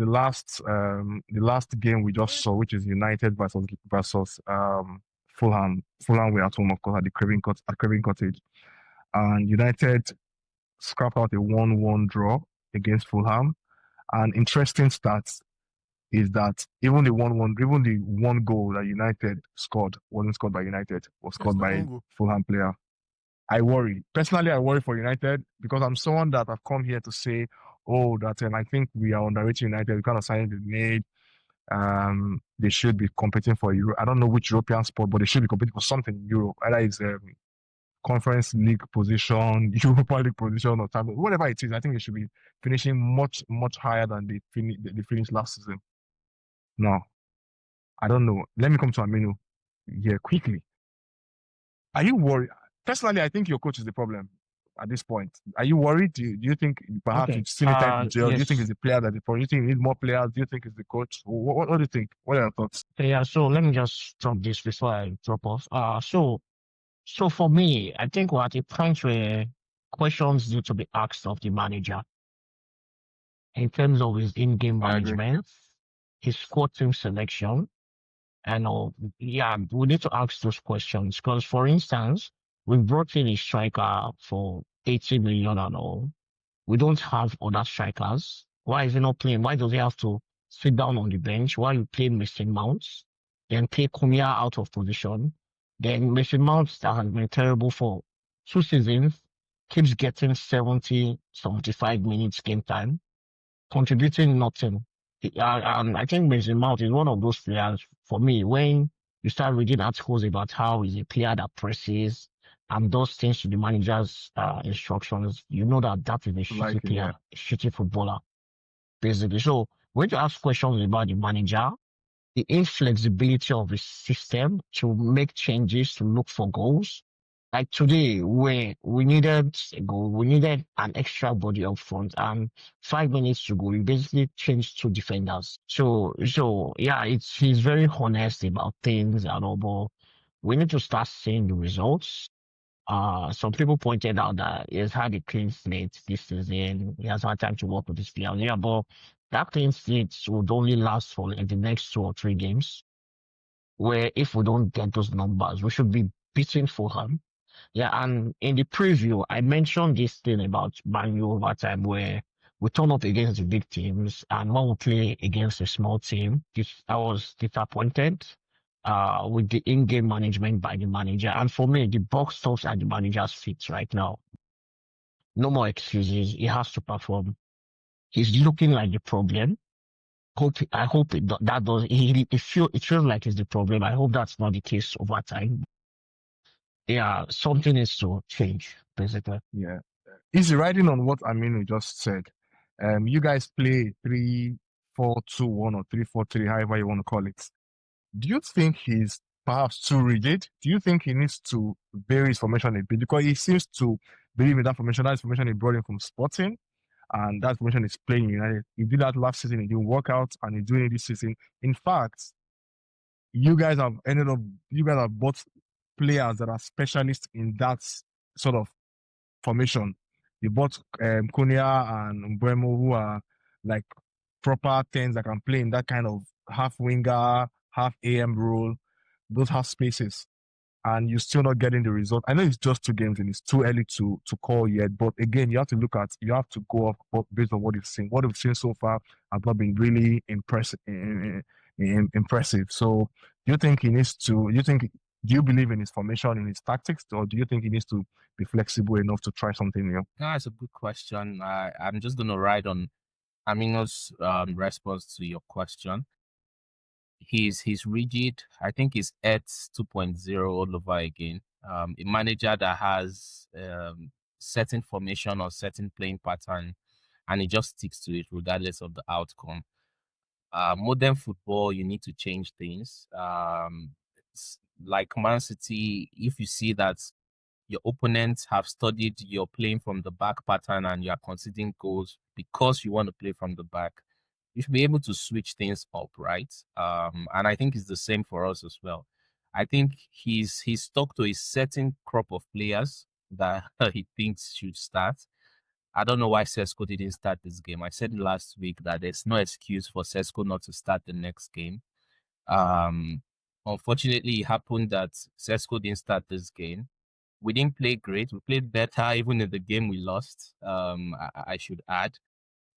the last game we just saw, which is United versus Fulham. Fulham were at home, of course, at the Craven Cottage, and United scrapped out a 1-1 draw against Fulham. And interesting stats is that even the one goal that United scored wasn't scored by United, was Yes, scored the by own a goal. Fulham player. I worry. Personally, I worry for United because I'm someone that I've come here to say, oh, that I think we are underrated United. The kind of signing they made, they should be competing for Euro. I don't know which European sport, but they should be competing for something in Europe. Either it's Conference League position, Europa League position, or time, whatever it is. I think they should be finishing much, much higher than they finished last season. Now, I don't know. Let me come to Aminu here quickly. Are you worried? Personally, I think your coach is the problem at this point. Are you worried? Do you think perhaps Okay. you've seen it time to gel? Do you think Yes. it's the player that the problem? Do you think you need more players? Do you think it's the coach? What do you think? What are your thoughts? Okay, yeah, so let me just drop this before I drop off. So for me, I think we're at a point where questions need to be asked of the manager in terms of his in-game I agree. management, his squad team selection, and all. Yeah, we need to ask those questions because, for instance, we brought in a striker for 80 million and all. We don't have other strikers. Why is he not playing? Why does he have to sit down on the bench while you play Mason Mounts, then play Cunha out of position? Then Mason Mounts, that has been terrible for 2 seasons, keeps getting 70, 75 minutes game time, contributing nothing. And I think Mason Mount is one of those players for me. When you start reading articles about how he's a player that presses and does things to the manager's instructions, you know that that is a Like shitty him, player, yeah. a shitty footballer, basically. So when you ask questions about the manager, the inflexibility of his system to make changes to look for goals. Like today, where we needed a goal, we needed an extra body up front, and 5 minutes to go, we basically changed 2 defenders. So yeah, he's very honest about things and all, but we need to start seeing the results. Some people pointed out that he's had a clean slate this season. He has had time to work with his players. Yeah, but that clean slate would only last for like the next 2 or 3 games. Where if we don't get those numbers, we should be beating Fulham. Yeah, and in the preview, I mentioned this thing about Manu overtime where we turn up against the big teams, and when we play against a small team, I was disappointed with the in-game management by the manager. And for me, the box stops at the manager's feet right now. No more excuses. He has to perform. He's looking like the problem. I hope that does. It feels like it's the problem. I hope that's not the case over time. Yeah, something needs to change, basically. Yeah. Easy riding on what Aminu just said. You guys play 3-4-2-1 or 3-4-3, however you want to call it. Do you think he's perhaps too rigid? Do you think he needs to vary his formation a bit? Because he seems to believe in that formation. That's formation he brought in from Sporting, and that formation is playing in United. He did that last season. He didn't work out, and he's doing it this season. In fact, you guys have bought players that are specialists in that sort of formation. You bought Cunha and Mbeumo, who are like proper tens that can play in that kind of half winger, half AM role, those half spaces, and you're still not getting the result. I know it's just 2 games and it's too early to call yet, but again, you have to go off based on what you've seen. What you've seen so far has not been really impressive. Impressive. So, do you think he needs to? Do you believe in his formation, in his tactics, or do you think he needs to be flexible enough to try something new? That's a good question. I'm just going to ride on Aminu's response to your question. He's rigid. I think he's at 2.0 all over again. A manager that has certain formation or certain playing pattern, and he just sticks to it regardless of the outcome. Modern football, you need to change things. Like Man City, if you see that your opponents have studied your playing from the back pattern and you are conceding goals because you want to play from the back, you should be able to switch things up, right? And I think it's the same for us as well. I think he's stuck to a certain crop of players that he thinks should start. I don't know why Sesko didn't start this game. I said last week that there's no excuse for Sesko not to start the next game. Unfortunately, it happened that Sesko didn't start this game. We didn't play great. We played better even in the game we lost. I should add.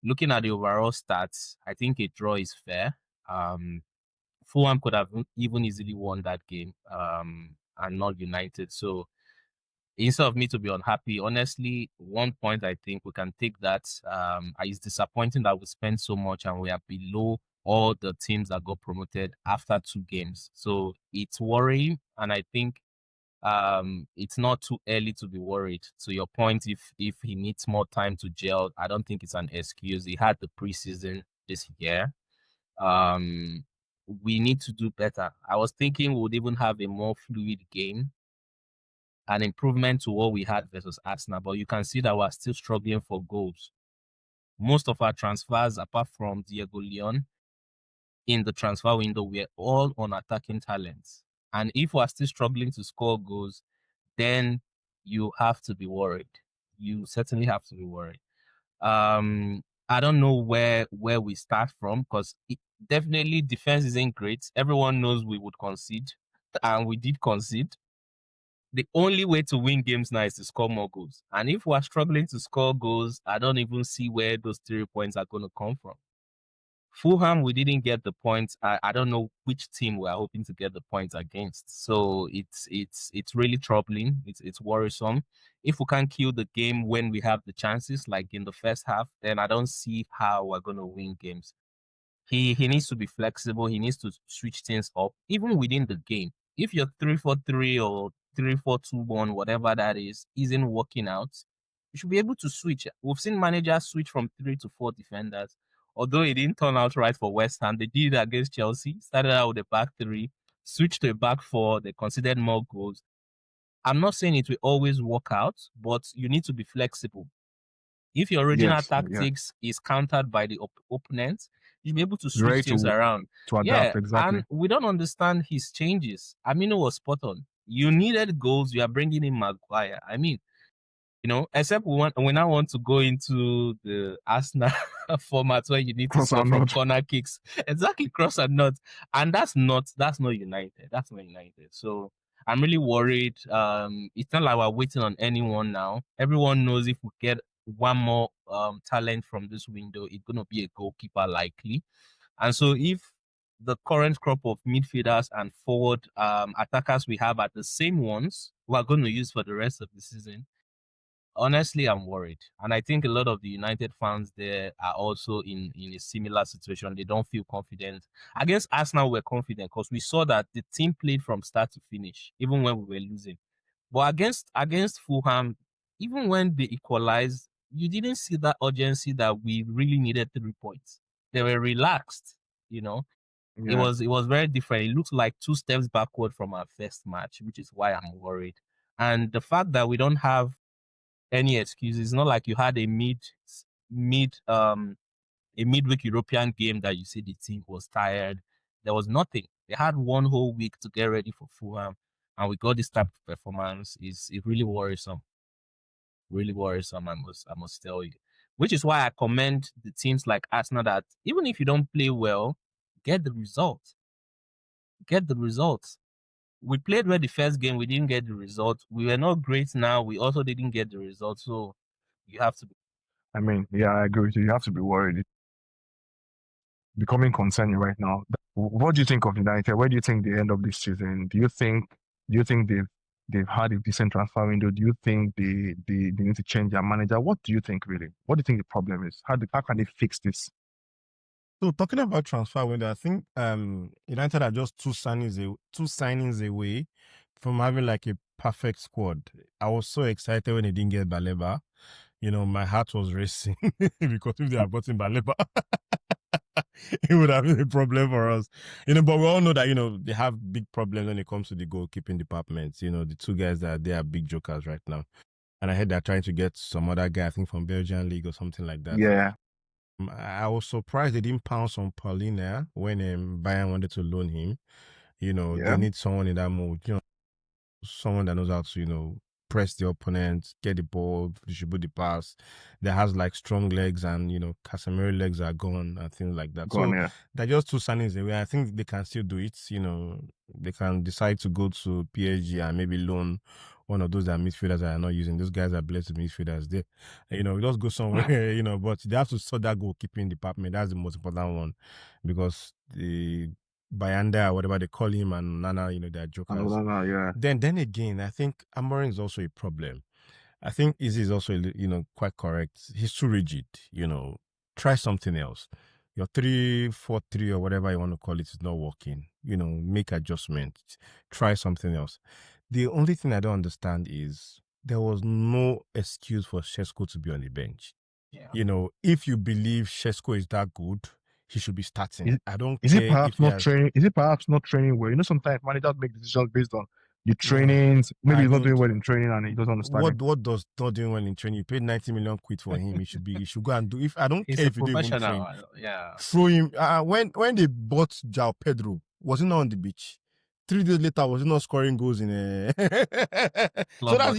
Looking at the overall stats, I think a draw is fair. Fulham could have even easily won that game, and not United. So instead of me to be unhappy, honestly, 1 point I think we can take that. It's disappointing that we spent so much and we are below all the teams that got promoted after 2 games. So it's worrying, and I think it's not too early to be worried. To your point, if he needs more time to gel, I don't think it's an excuse. He had the preseason this year. Um, we need to do better. I was thinking we would even have a more fluid game, an improvement to what we had versus Arsenal, but you can see that we're still struggling for goals. Most of our transfers, apart from Diego Leon, in the transfer window, we're all on attacking talents. And if we're still struggling to score goals, then you have to be worried. You certainly have to be worried. I don't know where we start from, because definitely defense isn't great. Everyone knows we would concede, and we did concede. The only way to win games now is to score more goals. And if we're struggling to score goals, I don't even see where those 3 points are going to come from. Fulham, we didn't get the points. I don't know which team we're hoping to get the points against. So it's really troubling. It's worrisome. If we can't kill the game when we have the chances, like in the first half, then I don't see how we're going to win games. He needs to be flexible. He needs to switch things up, even within the game. If your 3-4-3 or 3-4-2-1, whatever that is, isn't working out, you should be able to switch. We've seen managers switch from 3 to 4 defenders. Although it didn't turn out right for West Ham, they did it against Chelsea. Started out with a back three, switched to a back four. They conceded more goals. I'm not saying it will always work out, but you need to be flexible. If your original Yes, yeah. tactics is countered by the opponent, you'll be able to switch Ready things around. to Yeah, adapt, exactly. and we don't understand his changes. Minu was spot on. You needed goals, you are bringing in Maguire. I mean, except we now want to go into the Arsenal format where you need to Cross score and from nod. corner kicks. Exactly, cross and not. And that's not United. That's not United. So I'm really worried. It's not like we're waiting on anyone now. Everyone knows if we get one more talent from this window, it's gonna be a goalkeeper likely. And so if the current crop of midfielders and forward attackers we have are the same ones we're going to use for the rest of the season, honestly, I'm worried. And I think a lot of the United fans there are also in a similar situation. They don't feel confident. Against Arsenal, we're confident because we saw that the team played from start to finish, even when we were losing. But against Fulham, even when they equalized, you didn't see that urgency that we really needed 3 points. They were relaxed, you know. It Yeah. was very different. It looks like 2 steps backward from our first match, which is why I'm worried. And the fact that we don't have any excuses. It's not like you had a mid a midweek European game that you see the team was tired. There was nothing. They had one whole week to get ready for Fulham, and we got this type of performance. Is it really worrisome? Really worrisome. I must tell you. Which is why I commend the teams like Arsenal that even if you don't play well, get the result. Get the results. We played well the first game. We didn't get the result. We were not great now. We also didn't get the result. So you have to be. I mean, yeah, I agree with you. You have to be worried. It's becoming concerning right now. What do you think of United? Where do you think they end up this season? Do you think they've had a decent transfer window? Do you think they need to change their manager? What do you think really? What do you think the problem is? How can they fix this? So talking about transfer window, I think United are just two signings away from having like a perfect squad. I was so excited when they didn't get Baleba. My heart was racing because if they had bought in Baleba, it would have been a problem for us. But we all know that, they have big problems when it comes to the goalkeeping department. The two guys they are big jokers right now. And I heard they're trying to get some other guy, I think from Belgian League or something like that. Yeah. I was surprised they didn't pounce on Paulina when Bayern wanted to loan him. They need someone in that mode, someone that knows how to, press the opponent, get the ball, distribute the pass, that has like strong legs, and Casemiro legs are gone and things like that. Gone, So yeah. they're just two signings away. I think they can still do it. They can decide to go to PSG and maybe loan one of those that midfielders that are not using. Those guys are blessed midfielders. They, just go somewhere, but they have to sort that goalkeeping department. That's the most important one, because the Bayanda, whatever they call him, and Nana, they're jokers. Yeah. Then again, I think Amorim is also a problem. I think Izzy is also, quite correct. He's too rigid. Try something else. Your 3-4-3 or whatever you want to call it is not working. Make adjustments. Try something else. The only thing I don't understand is there was no excuse for Shesko to be on the bench. Yeah. If you believe Shesko is that good, he should be starting. I don't Is care it perhaps if he not has... training? Is it perhaps not training well? Sometimes managers make decisions based on the trainings. Maybe I he's not doing don't- well in training and he doesn't understand it. What does not doing well in training? You paid 90 million quid for him. He should go and do. If I don't He's care a if you don't even professional. train, Yeah. throw him. When they bought João Pedro, was he not on the beach? 3 days later, was he not scoring goals in a... So that's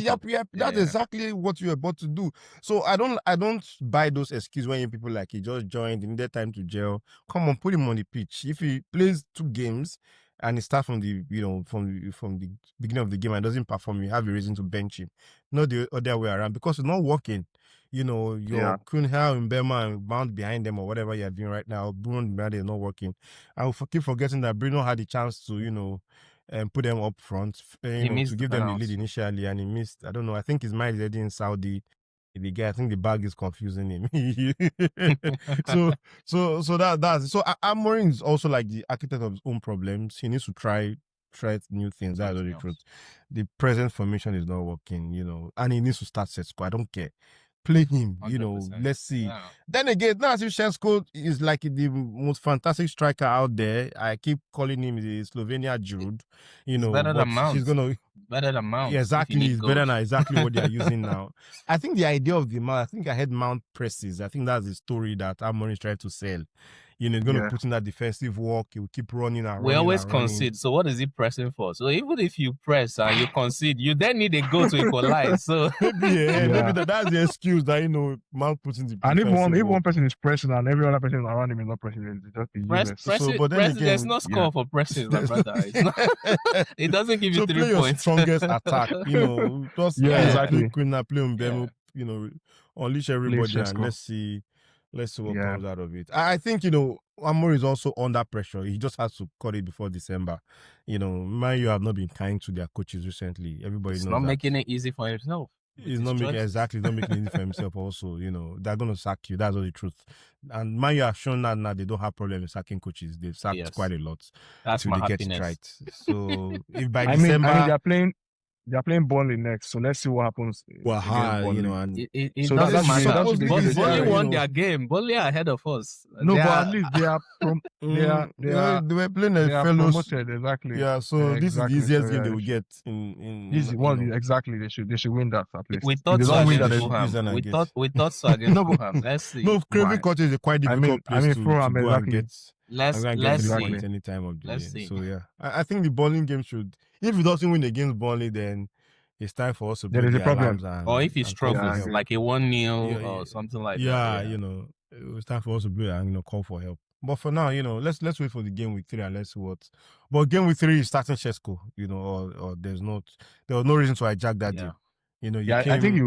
exactly what you're about to do. So I don't buy those excuses when people like he just joined, he needed time to gel. Come on, put him on the pitch. If he plays 2 games and he starts from the from the beginning of the game and doesn't perform, you have a reason to bench him. Not the other way around, because it's not working. Your Kunha and Bema and Mount behind them or whatever you're doing right now, Bruno Bernardo is not working. I will keep forgetting that Bruno had the chance to, put them up front, to give them the lead initially, and he missed. I don't know. I think his mind is already in Saudi. The guy, I think the bag is confusing him. so that's so. Amorim is also like the architect of his own problems. He needs to try new things. That's the truth. The present formation is not working, and he needs to start Sesko. I don't care. Play him, 100%. let's see. Yeah. Then again, now if Sesko is like the most fantastic striker out there. I keep calling him the Slovenia Giroud, better than Mount. He's gonna better than Mount. Yeah, exactly. He's better than exactly what they are using now. I think the idea of the Mount, I think I heard Mount presses. I think that's the story that Amorim is trying to sell. He's going to put in that defensive work. He will keep running and we running. always concede. So what is he pressing for? So even if you press and you concede, you then need a goal to equalize. So maybe that's the excuse that Mount puts in the. And if one person is pressing and every other person around him is not pressing, it's just but then again, there's no score for pressing, my brother. It doesn't give you 3 play points. Your strongest attack, just exactly. play Mbemo, unleash everybody and let's see what comes out of it. I think Amorim is also under pressure. He just has to cut it before December. Man, you have not been kind to their coaches recently. Everybody knows not that. making it easy for himself. He's not making it easy for himself. Also, they're going to sack you. That's all the truth. And Man, you have shown that now they don't have problem with sacking coaches. They've sacked quite a lot. That's my happiness. Get it right. So if by December, I mean, they're playing Burnley next, so let's see what happens. Well, and it so doesn't matter. Burnley won their game. Burnley are ahead of us. No, but at least they are they were playing a fellows. Exactly. Yeah, so this is the easiest game they will get exactly. They should win that at least. We thought so against Fulham. We thought so against Fulham. Let's see. No, Craven Court is a quite difficult place to go and get. Let's see. Any time of the day. So yeah, I think the Burnley game should. If it doesn't win against Burnley, then it's time for us to. There is a problem. Or if he struggles, like a 1-0 or something like that. It's time for us to play and call for help. But for now, let's wait for the game week 3 and let's see what. But game week 3 is starting Shesko, or there was no reason to hijack that deal. I think he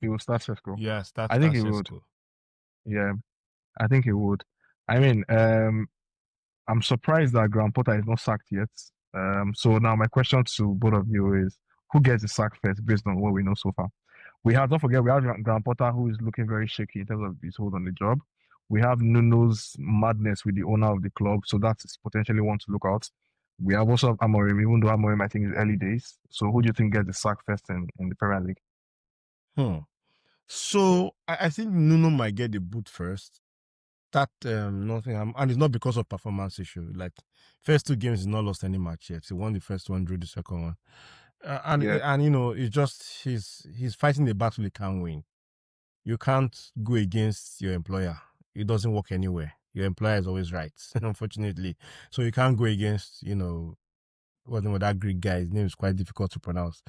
will start Shesko. Yeah, I think he would. Yeah, I think he would. I mean, I'm surprised that Graham Potter is not sacked yet. So now my question to both of you is, who gets the sack first based on what we know so far? Don't forget, we have Graham Potter, who is looking very shaky in terms of his hold on the job. We have Nuno's madness with the owner of the club, so that's potentially one to look out. We have also Amorim, even though Amorim, I think, is early days. So who do you think gets the sack first in the Premier League? So I think Nuno might get the boot first. That nothing, and it's not because of performance issue. Like first 2 games, he's not lost any match yet. He won the first one, drew the second one, and it's just he's fighting the battle he can't win. You can't go against your employer. It doesn't work anywhere. Your employer is always right, unfortunately. So you can't go against wasn't that Greek guy. His name is quite difficult to pronounce.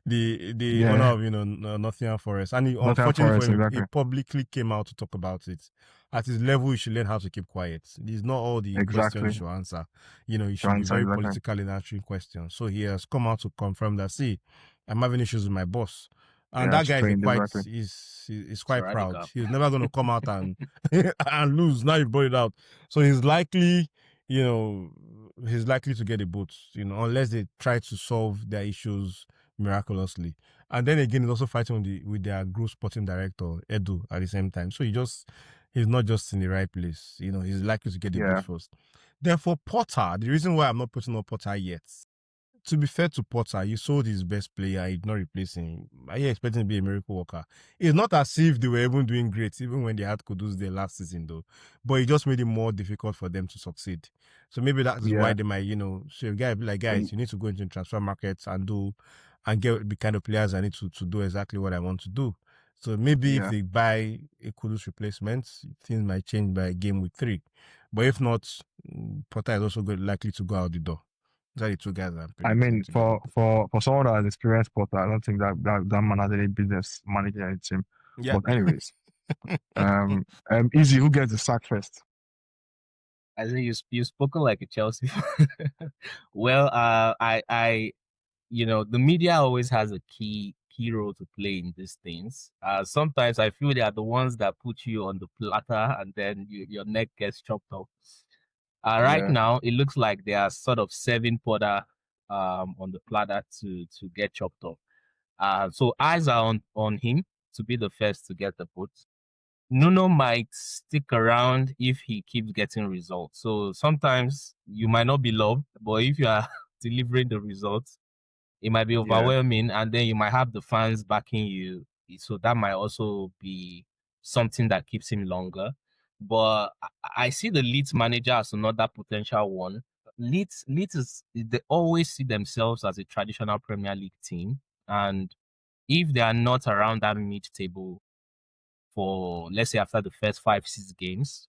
the Yeah. owner of Nottingham Forest, and he, Nottingham unfortunately Forest, for him, he exactly. publicly came out to talk about it. At his level, he should learn how to keep quiet. These not all the questions Exactly. you should answer. He To should be answer, very exactly. political in answering questions. So he has come out to confirm that. See, I'm having issues with my boss. And Yeah, that guy is strained, quite exactly. he's quite proud. radical. He's never going to come out and and lose. Now you brought it out, so he's likely, he's likely to get a boot. Unless they try to solve their issues miraculously. And then again, he's also fighting with their group sporting director Edu at the same time. So he's not just in the right place. He's likely to get the boot Yeah. first. Therefore, Potter, the reason why I'm not putting up Potter yet. To be fair to Potter, you sold his best player. He did not replace him. Are you expecting to be a miracle worker? It's not as if they were even doing great, even when they had Kudus there last season, though. But it just made it more difficult for them to succeed. So maybe that is why they might, so a guy be like, guys, you need to go into the transfer markets and get the kind of players I need to do exactly what I want to do. So maybe if they buy a Kudus replacement, things might change by game week 3. But if not, Potter is also likely to go out the door. Those are the two guys I'm I mean, predicting for someone that has experienced Potter, I don't think that man has any business managing any team. Yeah. But anyways, Izzy, who gets the sack first? I think you spoken like a Chelsea. Well, I the media always has a key role to play in these things. Sometimes I feel they are the ones that put you on the platter and then your neck gets chopped off. Right now, it looks like they are sort of serving Potter on the platter to get chopped off. So eyes are on him to be the first to get the boot. Nuno might stick around if he keeps getting results. So sometimes you might not be loved, but if you are delivering the results, it might be overwhelming, and then you might have the fans backing you. So that might also be something that keeps him longer. But I see the Leeds manager as another potential one. Leeds they always see themselves as a traditional Premier League team, and if they are not around that mid-table for, let's say, after the first 5-6 games,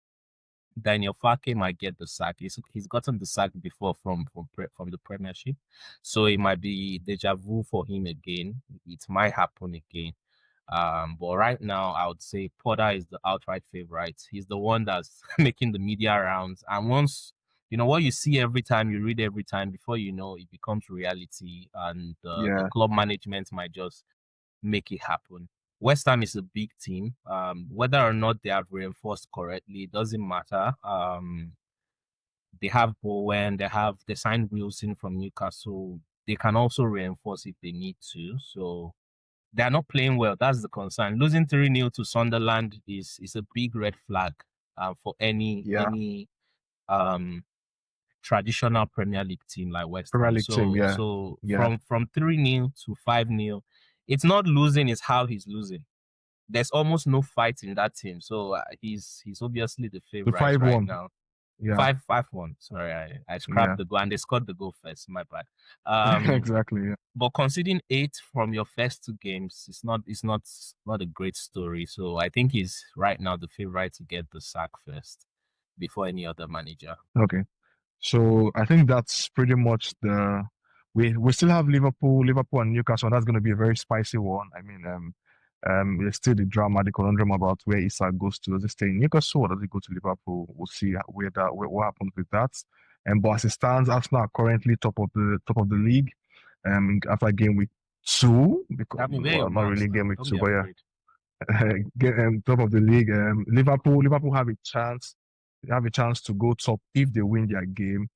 Daniel Farke might get the sack. He's gotten the sack before from the Premiership, so it might be deja vu for him again. It might happen again. But right now, I would say Potter is the outright favorite. He's the one that's making the media rounds, and once what you see every time, you read every time, before you know, it becomes reality, and the club management might just make it happen. West Ham is a big team. Whether or not they have reinforced correctly, it doesn't matter. They have Bowen, they signed Wilson from Newcastle. They can also reinforce if they need to. So they're not playing well. That's the concern. Losing 3-0 to Sunderland is a big red flag for any traditional Premier League team like West Ham. So from 3-0 to 5-0, it's not losing, it's how he's losing. There's almost no fight in that team. So he's obviously the favorite right now. Yeah. 5-1. Sorry, I scrapped the goal, and they scored the goal first. My bad. Exactly. Yeah. But conceding 8 from your first 2 games, it's not a great story. So I think he's right now the favorite to get the sack first before any other manager. Okay. So I think that's pretty much we still have Liverpool and Newcastle. And that's going to be a very spicy one. I mean, there's still the conundrum about where Isak goes to. Does he stay in Newcastle or does he go to Liverpool? We'll see what happens with that. But as it stands, Arsenal are currently top of the league. After game week 2, because not really game week 2, but yeah, top of the league. Liverpool have a chance. They have a chance to go top if they win their game.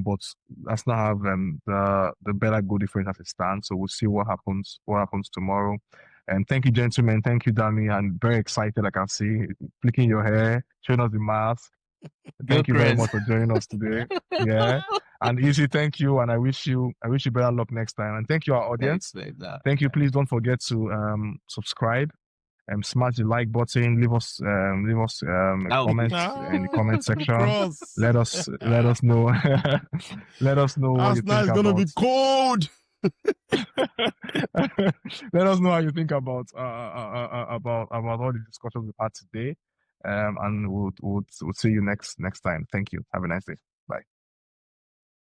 But Arsenal have the better goal difference as it stands. So we'll see what happens tomorrow. And thank you, gentlemen. Thank you, Dami. I'm very excited. I can see flicking your hair, showing us the mask. Thank you very much for joining us today. Yeah. And Izzy, thank you. And I wish you better luck next time. And thank you, our audience. Thank you. Please don't forget to subscribe and smash the like button. Leave us a comment in the comment section. Let us know let us know what you think about. Arsenal is gonna be cold. Let us know how you think about all the discussions we've had today. And we'll see you next time. Thank you. Have a nice day. Bye.